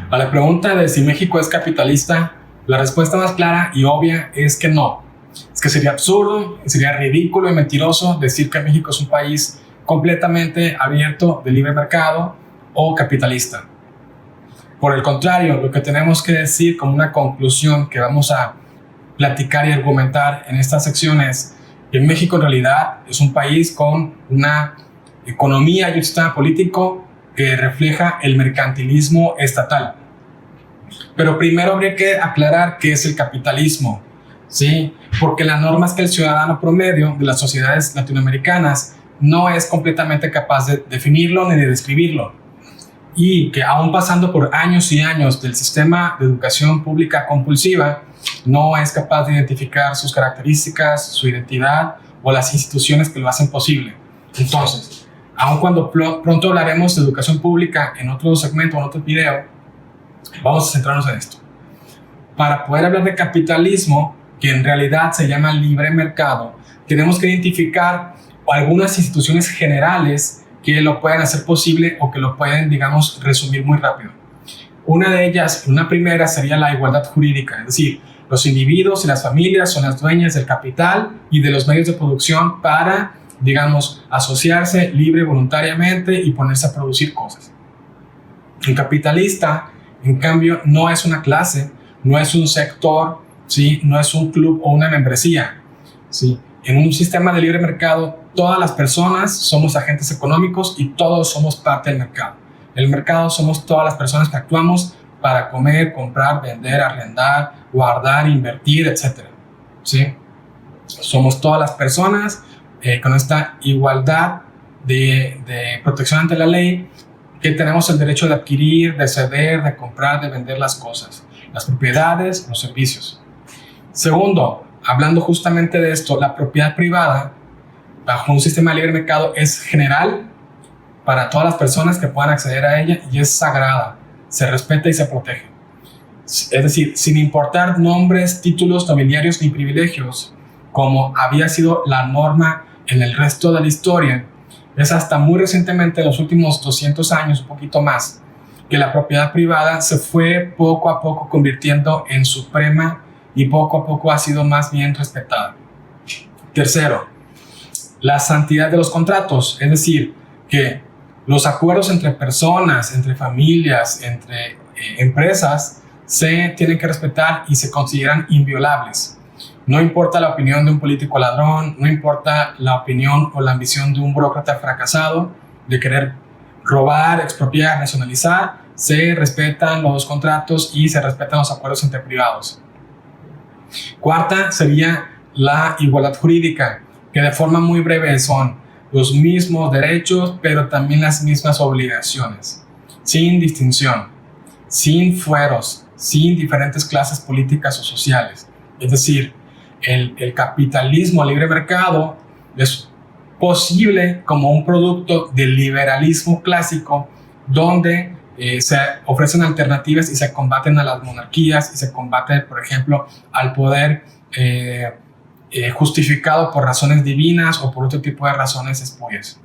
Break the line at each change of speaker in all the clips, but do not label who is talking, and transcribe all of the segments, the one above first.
A la pregunta de si México es capitalista, la respuesta más clara y obvia es que no. Es que sería absurdo, sería ridículo y mentiroso decir que México es un país completamente abierto de libre mercado o capitalista. Por el contrario, lo que tenemos que decir como una conclusión que vamos a platicar y argumentar en esta sección es que México en realidad es un país con una economía y un sistema político que refleja el mercantilismo estatal. Pero primero habría que aclarar qué es el capitalismo, ¿sí? Porque la norma es que el ciudadano promedio de las sociedades latinoamericanas no es completamente capaz de definirlo ni de describirlo. Y que aún pasando por años y años del sistema de educación pública compulsiva, no es capaz de identificar sus características, su identidad o las instituciones que lo hacen posible. Entonces, aun cuando pronto hablaremos de educación pública en otro segmento o en otro video, vamos a centrarnos en esto. Para poder hablar de capitalismo, que en realidad se llama libre mercado, tenemos que identificar algunas instituciones generales que lo pueden hacer posible o que lo pueden, digamos, resumir muy rápido. Una de ellas, una primera, sería la igualdad jurídica, es decir, los individuos y las familias son las dueñas del capital y de los medios de producción para, digamos, asociarse libre voluntariamente y ponerse a producir cosas. El capitalista, en cambio, no es una clase, no es un sector, ¿sí? No es un club o una membresía, ¿sí? En un sistema de libre mercado, todas las personas somos agentes económicos y todos somos parte del mercado. El mercado somos todas las personas que actuamos para comer, comprar, vender, arrendar, guardar, invertir, etc. ¿Sí? Somos todas las personas con esta igualdad de protección ante la ley, que tenemos el derecho de adquirir, de ceder, de comprar, de vender las cosas, las propiedades, los servicios. Segundo, hablando justamente de esto, la propiedad privada bajo un sistema de libre mercado es general para todas las personas que puedan acceder a ella y es sagrada, se respeta y se protege. Es decir, sin importar nombres, títulos nobiliarios ni privilegios, como había sido la norma en el resto de la historia, es hasta muy recientemente, en los últimos 200 años, un poquito más, que la propiedad privada se fue poco a poco convirtiendo en suprema y poco a poco ha sido más bien respetada. Tercero, la santidad de los contratos, es decir, que los acuerdos entre personas, entre familias, entre empresas, se tienen que respetar y se consideran inviolables. No importa la opinión de un político ladrón, no importa la opinión o la ambición de un burócrata fracasado de querer robar, expropiar, nacionalizar, se respetan los contratos y se respetan los acuerdos entre privados. Cuarta sería la igualdad jurídica, que de forma muy breve son los mismos derechos, pero también las mismas obligaciones, sin distinción, sin fueros, sin diferentes clases políticas o sociales. Es decir, el capitalismo a libre mercado es posible como un producto del liberalismo clásico, donde se ofrecen alternativas y se combaten a las monarquías y se combate, por ejemplo, al poder justificado por razones divinas o por otro tipo de razones espurias.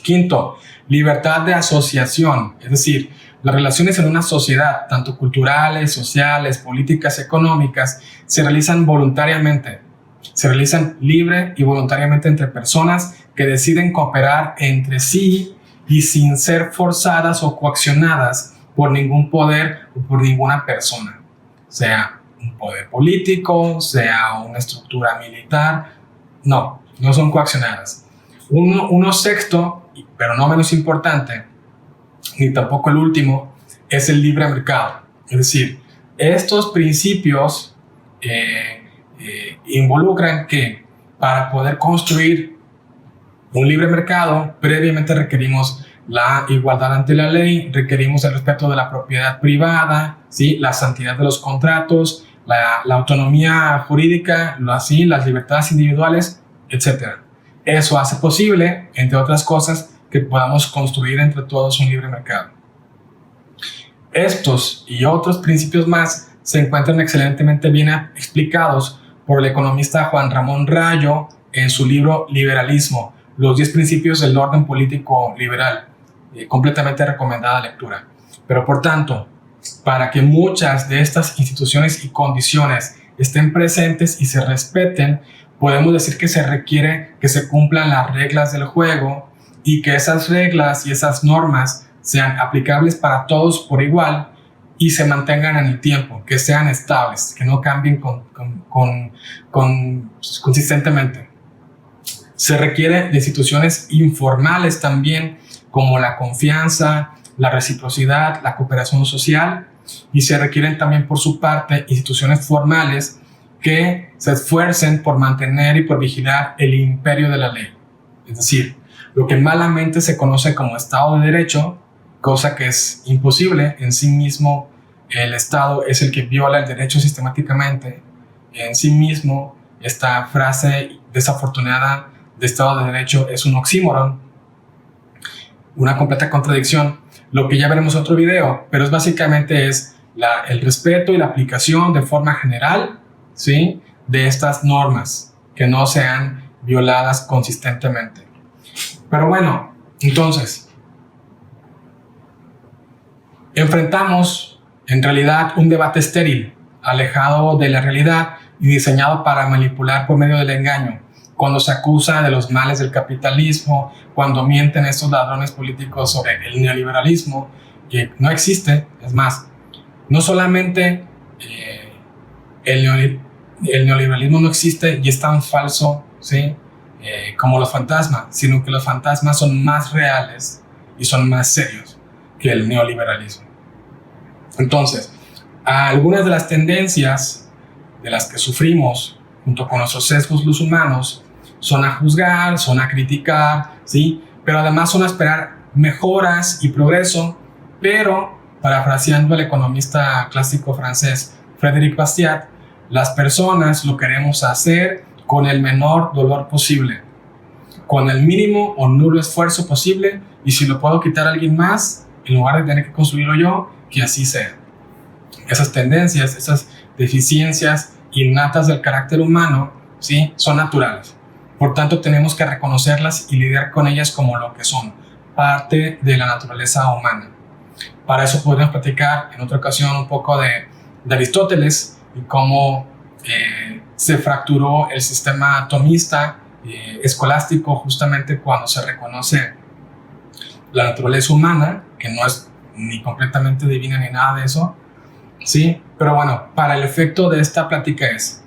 Quinto, libertad de asociación, es decir, las relaciones en una sociedad, tanto culturales, sociales, políticas, económicas, se realizan voluntariamente, se realizan libre y voluntariamente entre personas que deciden cooperar entre sí y sin ser forzadas o coaccionadas por ningún poder o por ninguna persona, sea un poder político, sea una estructura militar, no son coaccionadas. Uno sexto, pero no menos importante, ni tampoco el último, es el libre mercado. Es decir, estos principios involucran que para poder construir un libre mercado, previamente requerimos la igualdad ante la ley, requerimos el respeto de la propiedad privada, ¿sí? La santidad de los contratos, la autonomía jurídica, las libertades individuales, etc. Eso hace posible, entre otras cosas, que podamos construir entre todos un libre mercado. Estos y otros principios más se encuentran excelentemente bien explicados por el economista Juan Ramón Rayo en su libro Liberalismo, los 10 principios del orden político liberal, completamente recomendada lectura. Pero por tanto, para que muchas de estas instituciones y condiciones estén presentes y se respeten, podemos decir que se requiere que se cumplan las reglas del juego y que esas reglas y esas normas sean aplicables para todos por igual y se mantengan en el tiempo, que sean estables, que no cambien consistentemente. Se requiere de instituciones informales también, como la confianza, la reciprocidad, la cooperación social, y se requieren también por su parte instituciones formales que se esfuercen por mantener y por vigilar el imperio de la ley. Es decir, lo que malamente se conoce como Estado de Derecho, cosa que es imposible en sí mismo. El Estado es el que viola el derecho sistemáticamente. En sí mismo, esta frase desafortunada de Estado de Derecho es un oxímoron, una completa contradicción, lo que ya veremos en otro video, pero básicamente es el respeto y la aplicación de forma general, ¿sí?, de estas normas que no sean violadas consistentemente. Pero bueno, entonces, enfrentamos en realidad un debate estéril, alejado de la realidad y diseñado para manipular por medio del engaño, cuando se acusa de los males del capitalismo, cuando mienten estos ladrones políticos sobre el neoliberalismo, que no existe. Es más, no solamente el neoliberalismo no existe y es tan falso, ¿sí?, como los fantasmas, sino que los fantasmas son más reales y son más serios que el neoliberalismo. Entonces, algunas de las tendencias de las que sufrimos junto con nuestros sesgos los humanos son a juzgar, son a criticar, ¿sí?, pero además son a esperar mejoras y progreso, pero, parafraseando al economista clásico francés Frédéric Bastiat, las personas lo queremos hacer con el menor dolor posible, con el mínimo o nulo esfuerzo posible, y si lo puedo quitar a alguien más, en lugar de tener que construirlo yo, que así sea. Esas tendencias, esas deficiencias innatas del carácter humano, ¿sí?, son naturales. Por tanto, tenemos que reconocerlas y lidiar con ellas como lo que son, parte de la naturaleza humana. Para eso podríamos platicar en otra ocasión un poco de Aristóteles y cómo se fracturó el sistema atomista escolástico justamente cuando se reconoce la naturaleza humana, que no es ni completamente divina ni nada de eso, ¿sí? Pero bueno, para el efecto de esta plática es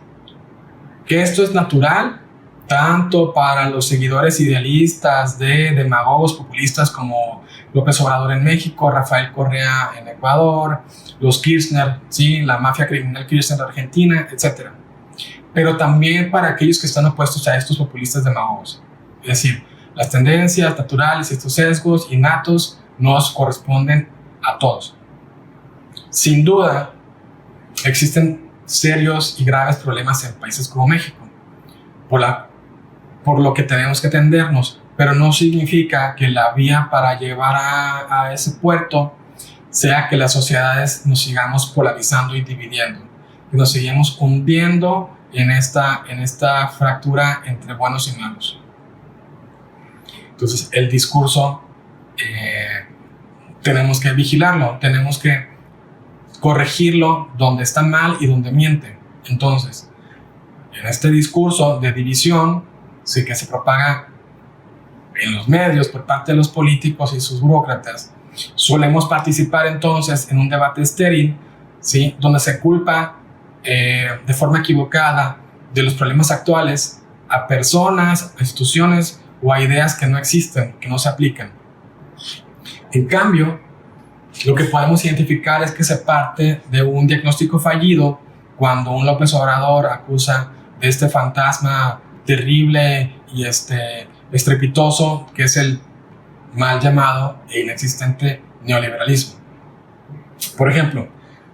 que esto es natural, tanto para los seguidores idealistas de demagogos populistas como López Obrador en México, Rafael Correa en Ecuador, los Kirchner, ¿sí?, la mafia criminal Kirchner en Argentina, etc. Pero también para aquellos que están opuestos a estos populistas demagogos. Es decir, las tendencias naturales y estos sesgos innatos nos corresponden a todos. Sin duda, existen serios y graves problemas en países como México, por lo que tenemos que atendernos, pero no significa que la vía para llevar a ese puerto sea que las sociedades nos sigamos polarizando y dividiendo, que nos seguimos hundiendo en esta fractura entre buenos y malos. Entonces, el discurso tenemos que vigilarlo, tenemos que corregirlo donde está mal y donde miente. Entonces, en este discurso de división, sí, que se propaga en los medios por parte de los políticos y sus burócratas, solemos participar entonces en un debate estéril, ¿sí?, donde se culpa de forma equivocada de los problemas actuales a personas, a instituciones o a ideas que no existen, que no se aplican. En cambio, lo que podemos identificar es que se parte de un diagnóstico fallido cuando un López Obrador acusa de este fantasma terrible y estrepitoso que es el mal llamado e inexistente neoliberalismo. Por ejemplo,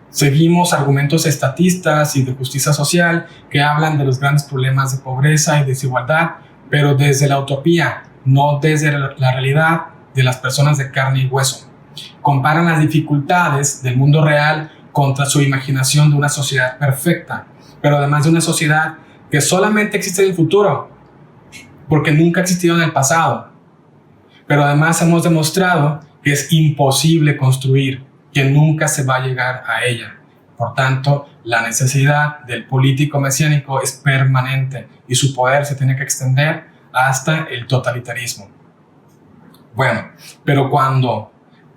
seguimos argumentos estatistas y de justicia social que hablan de los grandes problemas de pobreza y desigualdad, pero desde la utopía, no desde la realidad de las personas de carne y hueso. Comparan las dificultades del mundo real contra su imaginación de una sociedad perfecta, pero además de una sociedad que solamente existe en el futuro, porque nunca ha existido en el pasado. Pero además hemos demostrado que es imposible construir que nunca se va a llegar a ella. Por tanto, la necesidad del político mesiánico es permanente y su poder se tiene que extender hasta el totalitarismo. Bueno, pero cuando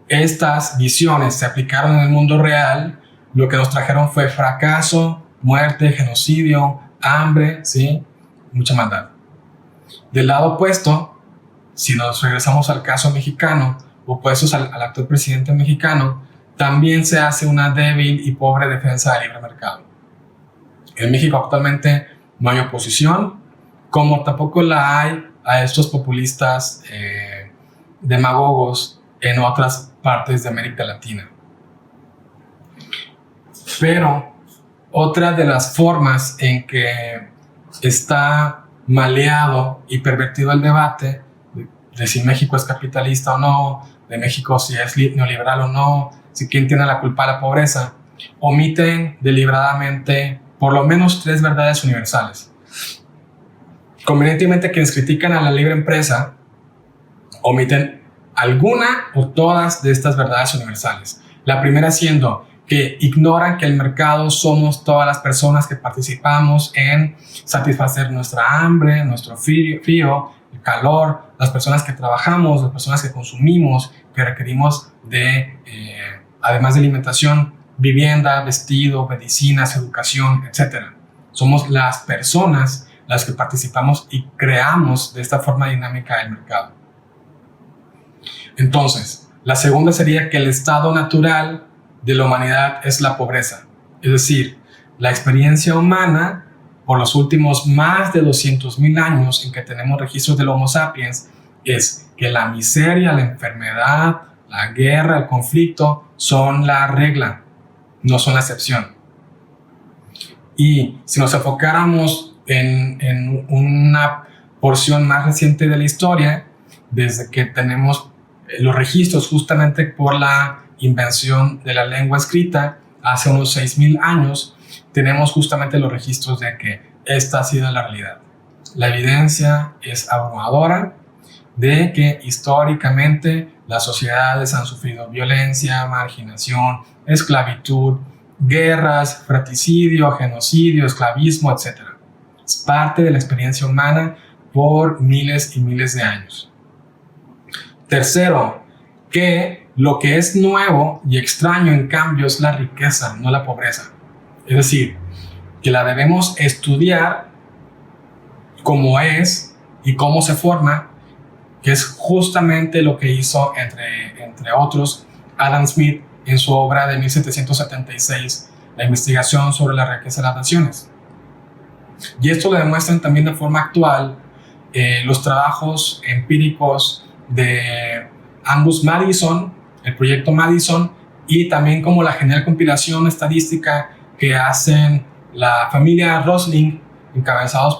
estas visiones se aplicaron en el mundo real, lo que nos trajeron fue fracaso, muerte, genocidio, hambre, ¿sí? Mucha maldad. Del lado opuesto, si nos regresamos al caso mexicano, opuestos al actual presidente mexicano, también se hace una débil y pobre defensa del libre mercado. En México actualmente no hay oposición, como tampoco la hay a estos populistas demagogos en otras partes de América Latina. Pero otra de las formas en que está maleado y pervertido el debate de si México es capitalista o no, de México si es neoliberal o no, si quién tiene la culpa de la pobreza, omiten deliberadamente por lo menos 3 verdades universales. Convenientemente, quienes critican a la libre empresa omiten alguna o todas de estas verdades universales. La primera siendo que ignoran que el mercado somos todas las personas que participamos en satisfacer nuestra hambre, nuestro frío, el calor, las personas que trabajamos, las personas que consumimos, que requerimos de, además de alimentación, vivienda, vestido, medicinas, educación, etc. Somos las personas las que participamos y creamos de esta forma dinámica el mercado. Entonces, la segunda sería que el estado natural de la humanidad es la pobreza. Es decir, la experiencia humana por los últimos más de 200,000 años en que tenemos registros del Homo sapiens es que la miseria, la enfermedad, la guerra, el conflicto son la regla, no son la excepción. Y si nos enfocáramos en una porción más reciente de la historia, desde que tenemos los registros justamente por la invención de la lengua escrita hace unos 6,000 años, tenemos justamente los registros de que esta ha sido la realidad. La evidencia es abrumadora de que históricamente las sociedades han sufrido violencia, marginación, esclavitud, guerras, fratricidio, genocidio, esclavismo, etc. Es parte de la experiencia humana por miles y miles de años. Tercero, que lo que es nuevo y extraño en cambio es la riqueza, no la pobreza. Es decir, que la debemos estudiar como es y cómo se forma, que es justamente lo que hizo, entre otros, Adam Smith en su obra de 1776, La investigación sobre la riqueza de las naciones. Y esto lo demuestran también de forma actual los trabajos empíricos de Angus Madison, el proyecto Madison, y también como la genial compilación estadística que hacen la familia Rosling, encabezados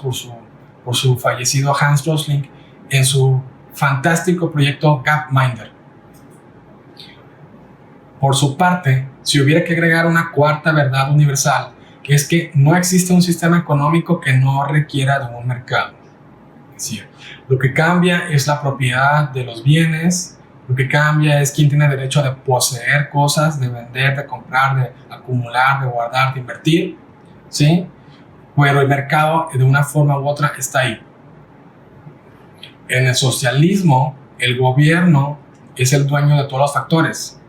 por su fallecido Hans Rosling, en su fantástico proyecto Gapminder. Por su parte, si hubiera que agregar una cuarta verdad universal, que es que no existe un sistema económico que no requiera de un mercado. Es decir, lo que cambia es la propiedad de los bienes, lo que cambia es quién tiene derecho de poseer cosas, de vender, de comprar, de acumular, de guardar, de invertir, ¿sí? Pero el mercado, de una forma u otra, está ahí. En el socialismo, el gobierno es el dueño de todos los factores: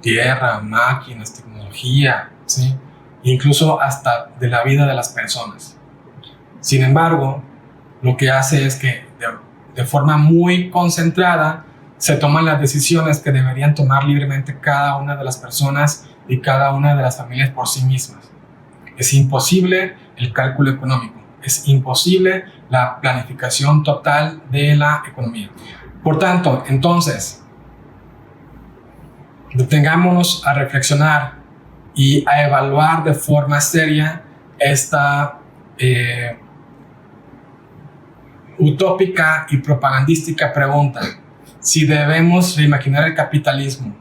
tierra, máquinas, tecnología, ¿sí? Incluso hasta de la vida de las personas. Sin embargo, lo que hace es que de forma muy concentrada se toman las decisiones que deberían tomar libremente cada una de las personas y cada una de las familias por sí mismas. Es imposible el cálculo económico, es imposible la planificación total de la economía. Por tanto, entonces, detengámonos a reflexionar y a evaluar de forma seria esta utópica y propagandística pregunta: si debemos reimaginar el capitalismo,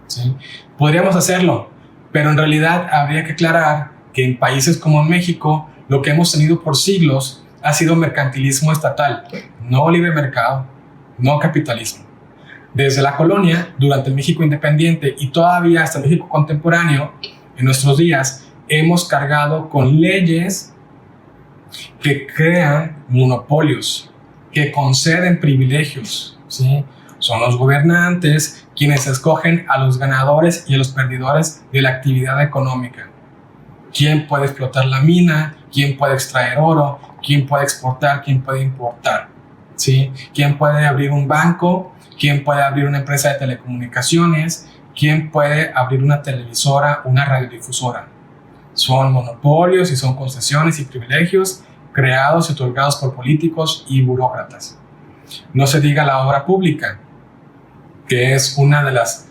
¿sí? Podríamos hacerlo, pero en realidad habría que aclarar que en países como México lo que hemos tenido por siglos ha sido mercantilismo estatal, no libre mercado, no capitalismo. Desde la colonia, durante el México independiente y todavía hasta el México contemporáneo, en nuestros días, hemos cargado con leyes que crean monopolios, que conceden privilegios, ¿sí? Son los gobernantes quienes escogen a los ganadores y a los perdedores de la actividad económica. ¿Quién puede explotar la mina? ¿Quién puede extraer oro? ¿Quién puede exportar? ¿Quién puede importar? ¿Sí? ¿Quién puede abrir un banco? ¿Quién puede abrir una empresa de telecomunicaciones? ¿Quién puede abrir una televisora, una radiodifusora? Son monopolios y son concesiones y privilegios creados y otorgados por políticos y burócratas. No se diga la obra pública, que es una de las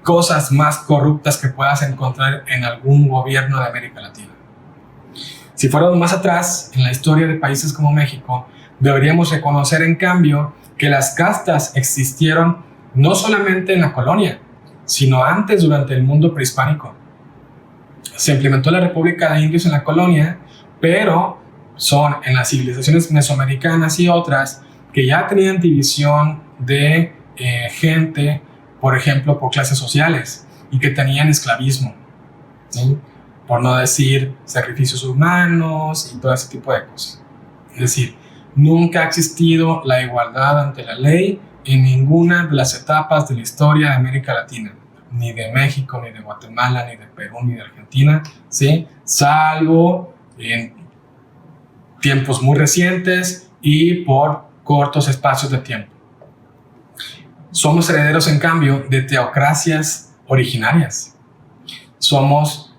cosas más corruptas que puedas encontrar en algún gobierno de América Latina. Si fuéramos más atrás en la historia de países como México, deberíamos reconocer en cambio que las castas existieron no solamente en la colonia, sino antes durante el mundo prehispánico. Se implementó la República de Indios en la colonia, pero son en las civilizaciones mesoamericanas y otras que ya tenían división de gente, por ejemplo, por clases sociales, y que tenían esclavismo, ¿sí? Por no decir sacrificios humanos y todo ese tipo de cosas. Es decir, nunca ha existido la igualdad ante la ley en ninguna de las etapas de la historia de América Latina, ni de México, ni de Guatemala, ni de Perú, ni de Argentina, ¿sí? Salvo en tiempos muy recientes y por cortos espacios de tiempo. Somos herederos, en cambio, de teocracias originarias. Somos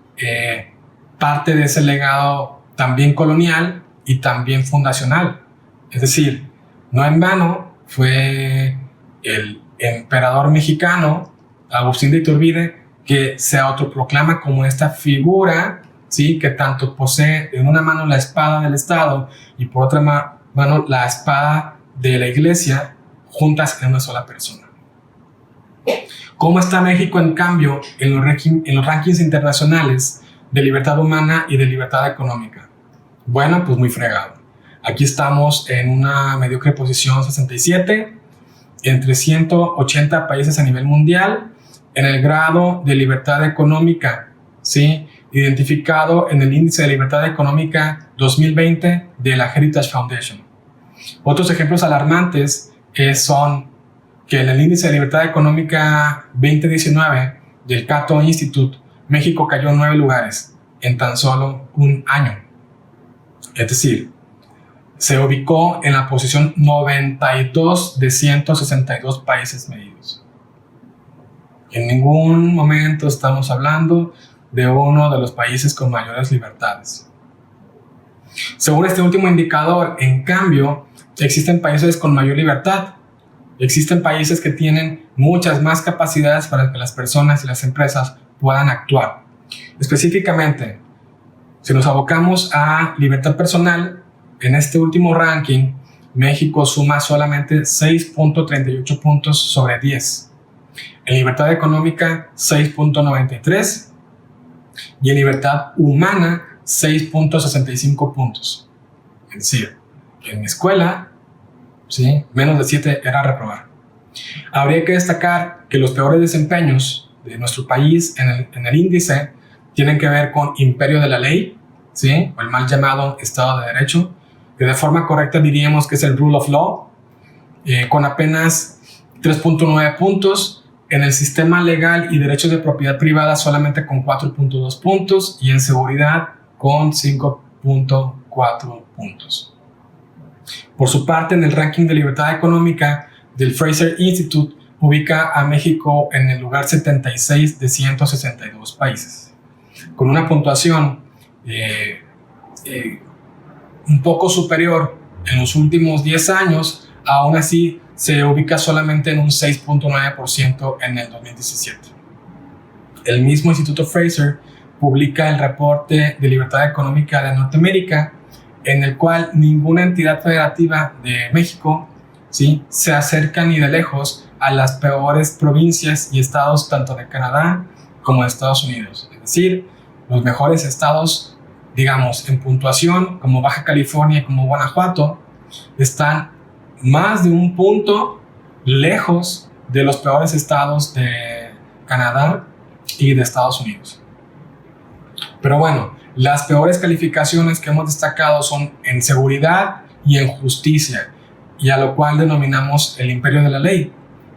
parte de ese legado también colonial y también fundacional. Es decir, no en vano fue el emperador mexicano, Agustín de Iturbide, que se autoproclama como esta figura, ¿sí?, que tanto posee en una mano la espada del Estado y por otra mano la espada de la Iglesia, juntas en una sola persona. ¿Cómo está México, en cambio, en los rankings internacionales de libertad humana y de libertad económica? Bueno, pues muy fregado. Aquí estamos en una mediocre posición 67, entre 180 países a nivel mundial, en el grado de libertad económica, ¿sí?, identificado en el Índice de Libertad Económica 2020 de la Heritage Foundation. Otros ejemplos alarmantes son que en el Índice de Libertad Económica 2019 del Cato Institute, México cayó 9 lugares en tan solo un año. Es decir, se ubicó en la posición 92 de 162 países medidos. En ningún momento estamos hablando de uno de los países con mayores libertades. Según este último indicador, en cambio, existen países con mayor libertad. Existen países que tienen muchas más capacidades para que las personas y las empresas puedan actuar. Específicamente, si nos abocamos a libertad personal, en este último ranking, México suma solamente 6.38 puntos sobre 10. En libertad económica, 6.93. Y en libertad humana, 6.65 puntos. Es decir, en mi escuela, ¿sí?, menos de 7 era reprobar. Habría que destacar que los peores desempeños de nuestro país en el índice tienen que ver con imperio de la ley, ¿sí?, o el mal llamado Estado de Derecho, que de forma correcta diríamos que es el rule of law, con apenas 3.9 puntos, en el sistema legal y derechos de propiedad privada solamente con 4.2 puntos y en seguridad con 5.4 puntos. Por su parte, en el ranking de libertad económica del Fraser Institute ubica a México en el lugar 76 de 162 países, con una puntuación un poco superior en los últimos 10 años. Aún así se ubica solamente en un 6.9% en el 2017. El mismo Instituto Fraser publica el reporte de libertad económica de Norteamérica, en el cual ninguna entidad federativa de México, ¿sí?, se acerca ni de lejos a las peores provincias y estados tanto de Canadá como de Estados Unidos. Es decir, los mejores estados, digamos, en puntuación, como Baja California y como Guanajuato, están más de un punto lejos de los peores estados de Canadá y de Estados Unidos. Pero bueno, las peores calificaciones que hemos destacado son en seguridad y en justicia, y a lo cual denominamos el imperio de la ley.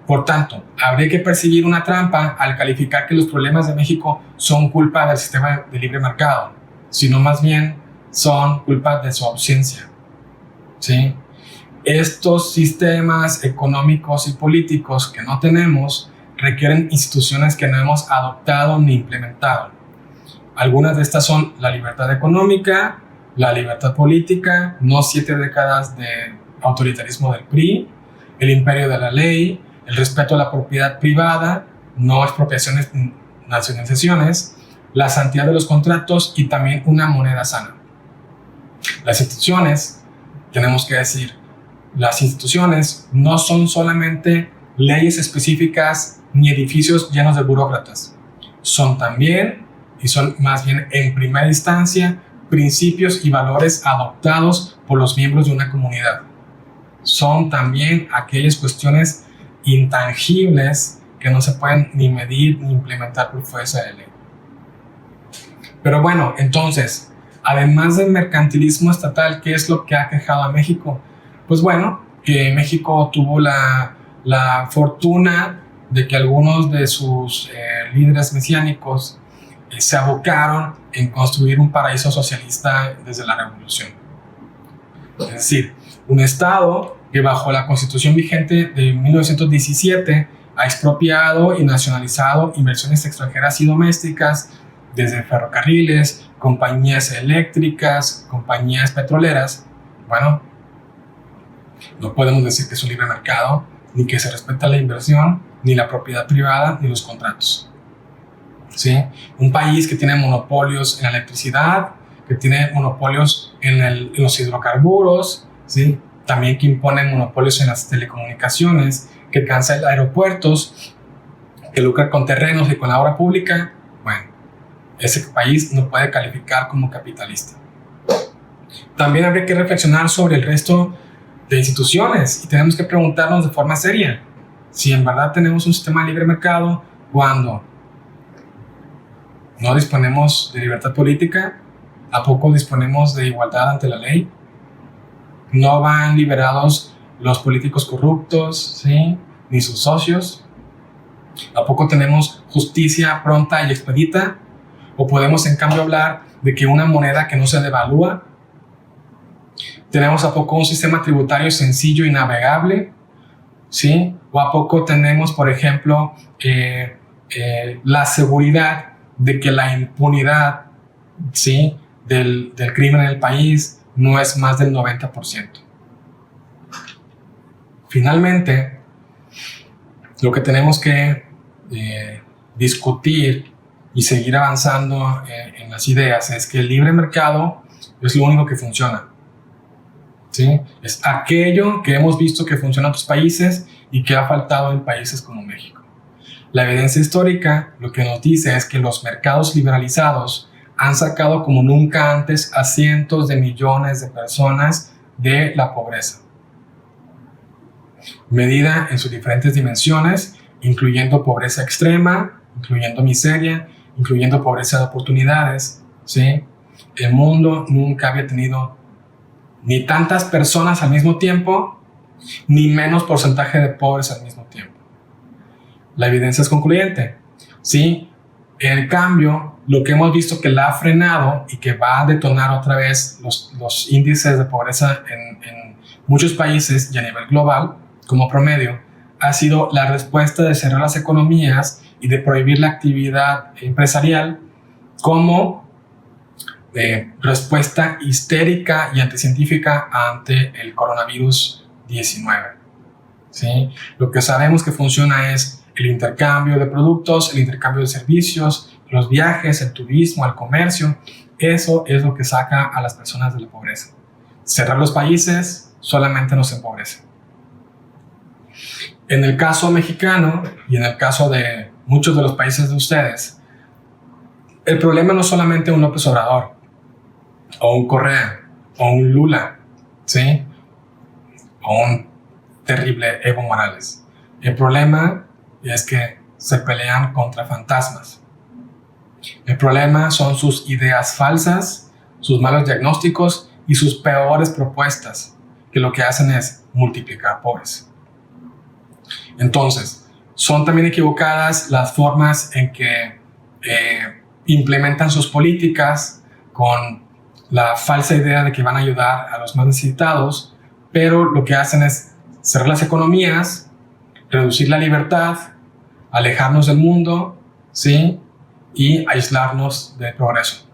Por tanto, habría que percibir una trampa al calificar que los problemas de México son culpa del sistema de libre mercado, sino más bien son culpa de su ausencia. ¿Sí? Estos sistemas económicos y políticos que no tenemos requieren instituciones que no hemos adoptado ni implementado. Algunas de estas son la libertad económica, la libertad política, no 7 décadas de autoritarismo del PRI, el imperio de la ley, el respeto a la propiedad privada, no expropiaciones ni nacionalizaciones, la santidad de los contratos y también una moneda sana. Las instituciones, tenemos que decir, las instituciones no son solamente leyes específicas ni edificios llenos de burócratas. Son también, y son más bien en primera instancia, principios y valores adoptados por los miembros de una comunidad. Son también aquellas cuestiones intangibles que no se pueden ni medir ni implementar por fuerza de ley. Pero bueno, entonces, además del mercantilismo estatal, ¿qué es lo que ha quejado a México? Pues bueno, que México tuvo la fortuna de que algunos de sus líderes mesiánicos se abocaron en construir un paraíso socialista desde la revolución. Es decir, un Estado que bajo la Constitución vigente de 1917 ha expropiado y nacionalizado inversiones extranjeras y domésticas desde ferrocarriles, compañías eléctricas, compañías petroleras. Bueno, no podemos decir que es un libre mercado, ni que se respeta la inversión, ni la propiedad privada, ni los contratos. ¿Sí? Un país que tiene monopolios en la electricidad, que tiene monopolios en los hidrocarburos, ¿sí? También que impone monopolios en las telecomunicaciones, que cancela aeropuertos, que lucra con terrenos y con la obra pública. Bueno, ese país no puede calificar como capitalista. También habría que reflexionar sobre el resto de instituciones y tenemos que preguntarnos de forma seria si en verdad tenemos un sistema de libre mercado cuando no disponemos de libertad política, ¿a poco disponemos de igualdad ante la ley? ¿No van liberados los políticos corruptos, ¿sí? Ni sus socios? ¿A poco tenemos justicia pronta y expedita? ¿O podemos en cambio hablar de que una moneda que no se devalúa? ¿Tenemos a poco un sistema tributario sencillo y navegable? ¿Sí? ¿O a poco tenemos, por ejemplo, la seguridad de que la impunidad, ¿sí? del crimen en el país no es más del 90%? Finalmente, lo que tenemos que discutir y seguir avanzando en las ideas es que el libre mercado es lo único que funciona. ¿Sí? Es aquello que hemos visto que funciona en otros países y que ha faltado en países como México. La evidencia histórica lo que nos dice es que los mercados liberalizados han sacado como nunca antes a cientos de millones de personas de la pobreza, medida en sus diferentes dimensiones, incluyendo pobreza extrema, incluyendo miseria, incluyendo pobreza de oportunidades. ¿Sí? El mundo nunca había tenido ni tantas personas al mismo tiempo, ni menos porcentaje de pobres al mismo tiempo. La evidencia es concluyente. ¿Sí? En cambio, lo que hemos visto que la ha frenado y que va a detonar otra vez los índices de pobreza en muchos países y a nivel global, como promedio, ha sido la respuesta de cerrar las economías y de prohibir la actividad empresarial como respuesta histérica y anticientífica ante el coronavirus 19. ¿Sí? Lo que sabemos que funciona es el intercambio de productos, el intercambio de servicios, los viajes, el turismo, el comercio. Eso es lo que saca a las personas de la pobreza. Cerrar los países solamente nos empobrece. En el caso mexicano y en el caso de muchos de los países de ustedes, el problema no es solamente un López Obrador, o un Correa, o un Lula, ¿sí? O un terrible Evo Morales. El problema es que se pelean contra fantasmas. El problema son sus ideas falsas, sus malos diagnósticos y sus peores propuestas, que lo que hacen es multiplicar pobres. Entonces, son también equivocadas las formas en que implementan sus políticas con la falsa idea de que van a ayudar a los más necesitados, pero lo que hacen es cerrar las economías, reducir la libertad, alejarnos del mundo, ¿sí? Y aislarnos del progreso.